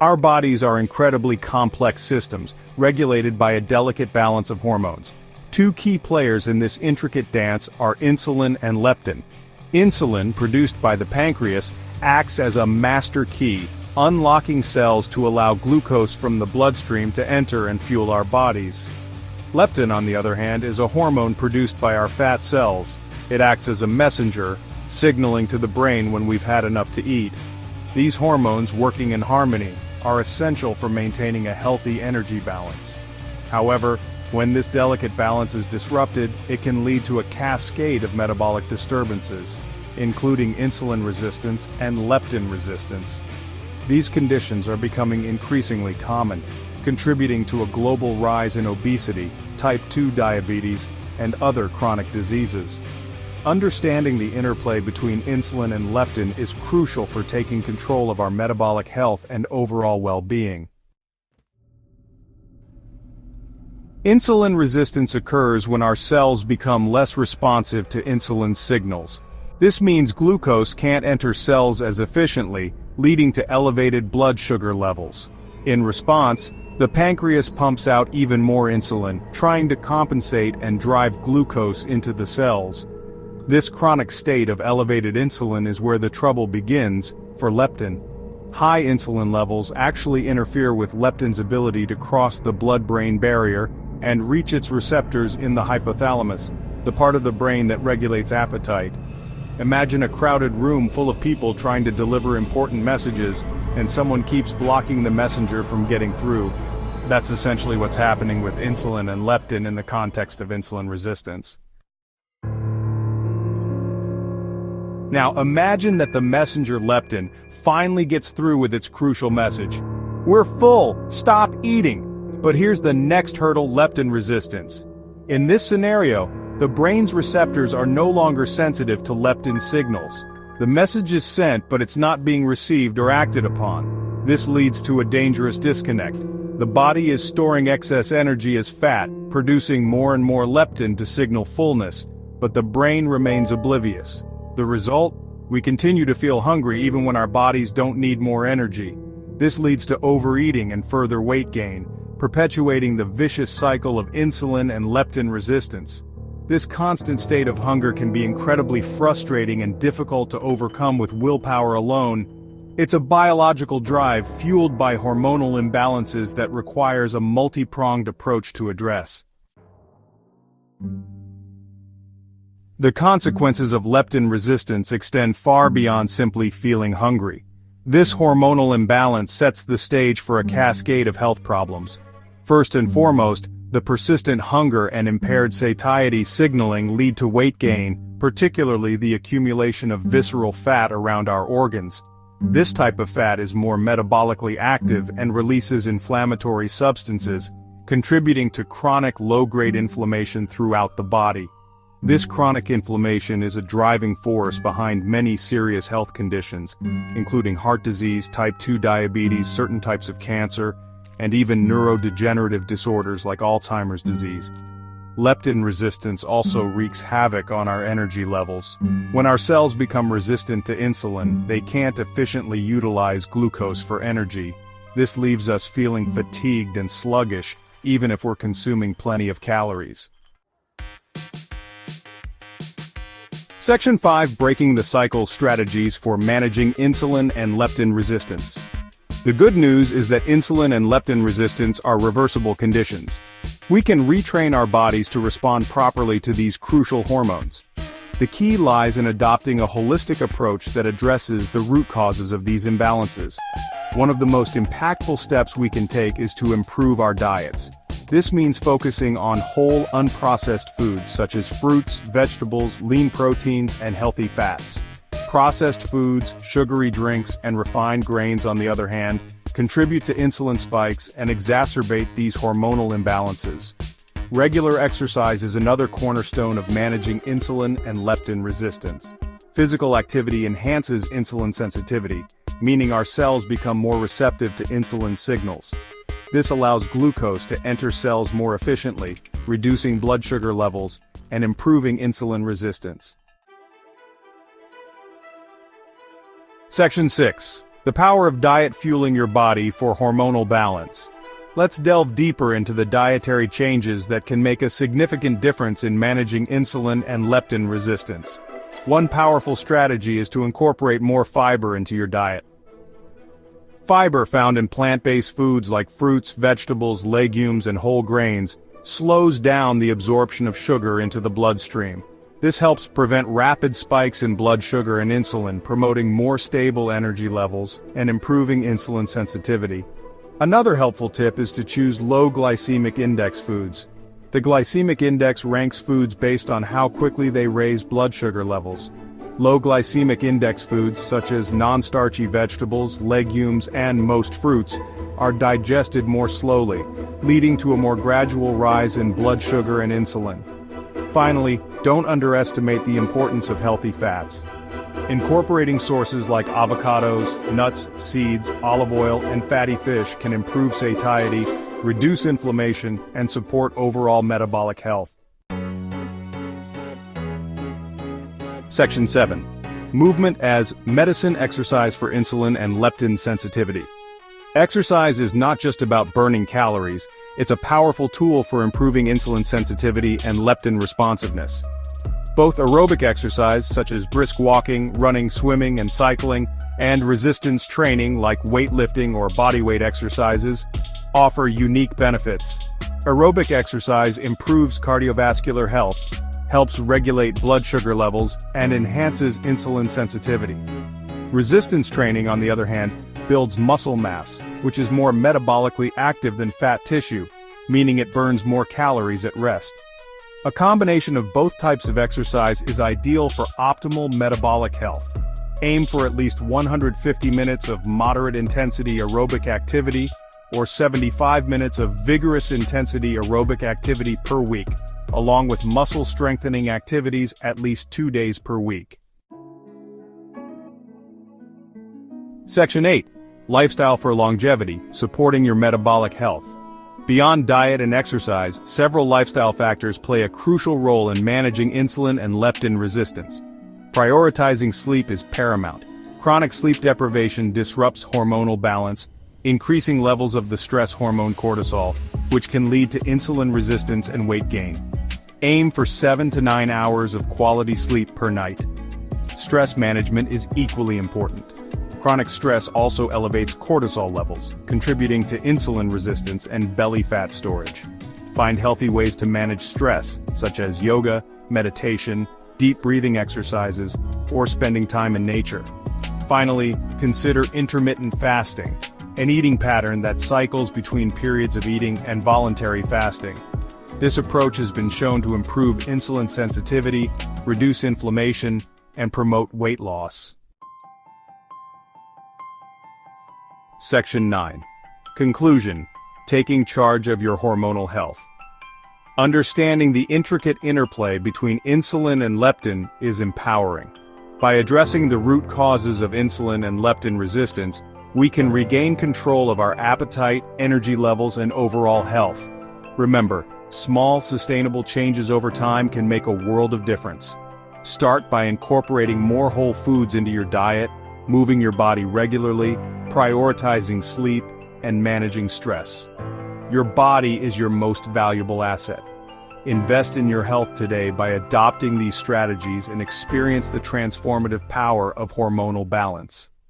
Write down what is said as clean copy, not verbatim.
Our bodies are incredibly complex systems, regulated by a delicate balance of hormones. Two key players in this intricate dance are insulin and leptin. Insulin, produced by the pancreas, acts as a master key, unlocking cells to allow glucose from the bloodstream to enter and fuel our bodies. Leptin, on the other hand, is a hormone produced by our fat cells. It acts as a messenger, signaling to the brain when we've had enough to eat. These hormones, working in harmony, are essential for maintaining a healthy energy balance. However, when this delicate balance is disrupted, it can lead to a cascade of metabolic disturbances, including insulin resistance and leptin resistance. These conditions are becoming increasingly common, contributing to a global rise in obesity, type 2 diabetes, and other chronic diseases. Understanding the interplay between insulin and leptin is crucial for taking control of our metabolic health and overall well-being. Insulin resistance occurs when our cells become less responsive to insulin signals. This means glucose can't enter cells as efficiently, leading to elevated blood sugar levels. In response, the pancreas pumps out even more insulin, trying to compensate and drive glucose into the cells. This chronic state of elevated insulin is where the trouble begins for leptin. High insulin levels actually interfere with leptin's ability to cross the blood-brain barrier and reach its receptors in the hypothalamus, the part of the brain that regulates appetite. Imagine a crowded room full of people trying to deliver important messages, and someone keeps blocking the messenger from getting through. That's essentially what's happening with insulin and leptin in the context of insulin resistance. Now imagine that the messenger leptin finally gets through with its crucial message. We're full, stop eating! But here's the next hurdle: leptin resistance. In this scenario, the brain's receptors are no longer sensitive to leptin signals. The message is sent, but it's not being received or acted upon. This leads to a dangerous disconnect. The body is storing excess energy as fat, producing more and more leptin to signal fullness, but the brain remains oblivious. The result? We continue to feel hungry even when our bodies don't need more energy. This leads to overeating and further weight gain, perpetuating the vicious cycle of insulin and leptin resistance. This constant state of hunger can be incredibly frustrating and difficult to overcome with willpower alone. It's a biological drive fueled by hormonal imbalances that requires a multi-pronged approach to address. The consequences of leptin resistance extend far beyond simply feeling hungry. This hormonal imbalance sets the stage for a cascade of health problems. First and foremost, the persistent hunger and impaired satiety signaling lead to weight gain, particularly the accumulation of visceral fat around our organs. This type of fat is more metabolically active and releases inflammatory substances, contributing to chronic low-grade inflammation throughout the body. This chronic inflammation is a driving force behind many serious health conditions, including heart disease, type 2 diabetes, certain types of cancer, and even neurodegenerative disorders like Alzheimer's disease. Leptin resistance also wreaks havoc on our energy levels. When our cells become resistant to insulin, they can't efficiently utilize glucose for energy. This leaves us feeling fatigued and sluggish, even if we're consuming plenty of calories. Section 5: Breaking the Cycle Strategies for Managing Insulin and Leptin Resistance. The good news is that insulin and leptin resistance are reversible conditions. We can retrain our bodies to respond properly to these crucial hormones. The key lies in adopting a holistic approach that addresses the root causes of these imbalances. One of the most impactful steps we can take is to improve our diets. This means focusing on whole, unprocessed foods such as fruits, vegetables, lean proteins, and healthy fats. Processed foods, sugary drinks, and refined grains, on the other hand, contribute to insulin spikes and exacerbate these hormonal imbalances. Regular exercise is another cornerstone of managing insulin and leptin resistance. Physical activity enhances insulin sensitivity, meaning our cells become more receptive to insulin signals. This allows glucose to enter cells more efficiently, reducing blood sugar levels and improving insulin resistance. Section 6: The power of diet fueling your body for hormonal balance. Let's delve deeper into the dietary changes that can make a significant difference in managing insulin and leptin resistance. One powerful strategy is to incorporate more fiber into your diet. Fiber found in plant-based foods like fruits, vegetables, legumes, and whole grains slows down the absorption of sugar into the bloodstream. This helps prevent rapid spikes in blood sugar and insulin, promoting more stable energy levels and improving insulin sensitivity. Another helpful tip is to choose low glycemic index foods. The glycemic index ranks foods based on how quickly they raise blood sugar levels. Low glycemic index foods, such as non-starchy vegetables, legumes, and most fruits, are digested more slowly, leading to a more gradual rise in blood sugar and insulin. Finally, don't underestimate the importance of healthy fats. Incorporating sources like avocados, nuts, seeds, olive oil, and fatty fish can improve satiety, reduce inflammation, and support overall metabolic health. Section 7. Movement as medicine exercise for insulin and leptin sensitivity. Exercise is not just about burning calories, it's a powerful tool for improving insulin sensitivity and leptin responsiveness. Both aerobic exercise, such as brisk walking, running, swimming, and cycling, and resistance training like weightlifting or bodyweight exercises, offer unique benefits. Aerobic exercise improves cardiovascular health, helps regulate blood sugar levels, and enhances insulin sensitivity. Resistance training, on the other hand, builds muscle mass, which is more metabolically active than fat tissue, meaning it burns more calories at rest. A combination of both types of exercise is ideal for optimal metabolic health. Aim for at least 150 minutes of moderate intensity aerobic activity, or 75 minutes of vigorous intensity aerobic activity per week, along with muscle strengthening activities at least 2 days per week. Section 8. Lifestyle for longevity, supporting your metabolic health. Beyond diet and exercise, several lifestyle factors play a crucial role in managing insulin and leptin resistance. Prioritizing sleep is paramount. Chronic sleep deprivation disrupts hormonal balance, increasing levels of the stress hormone cortisol, which can lead to insulin resistance and weight gain. Aim for 7 to 9 hours of quality sleep per night. Stress management is equally important. Chronic stress also elevates cortisol levels, contributing to insulin resistance and belly fat storage. Find healthy ways to manage stress, such as yoga, meditation, deep breathing exercises, or spending time in nature. Finally, consider intermittent fasting, an eating pattern that cycles between periods of eating and voluntary fasting. This approach has been shown to improve insulin sensitivity, reduce inflammation, and promote weight loss. Section 9. Conclusion: taking charge of your hormonal health. Understanding the intricate interplay between insulin and leptin is empowering. By addressing the root causes of insulin and leptin resistance, we can regain control of our appetite, energy levels, and overall health. Remember, small, sustainable changes over time can make a world of difference. Start by incorporating more whole foods into your diet, moving your body regularly, prioritizing sleep, and managing stress. Your body is your most valuable asset. Invest in your health today by adopting these strategies and experience the transformative power of hormonal balance.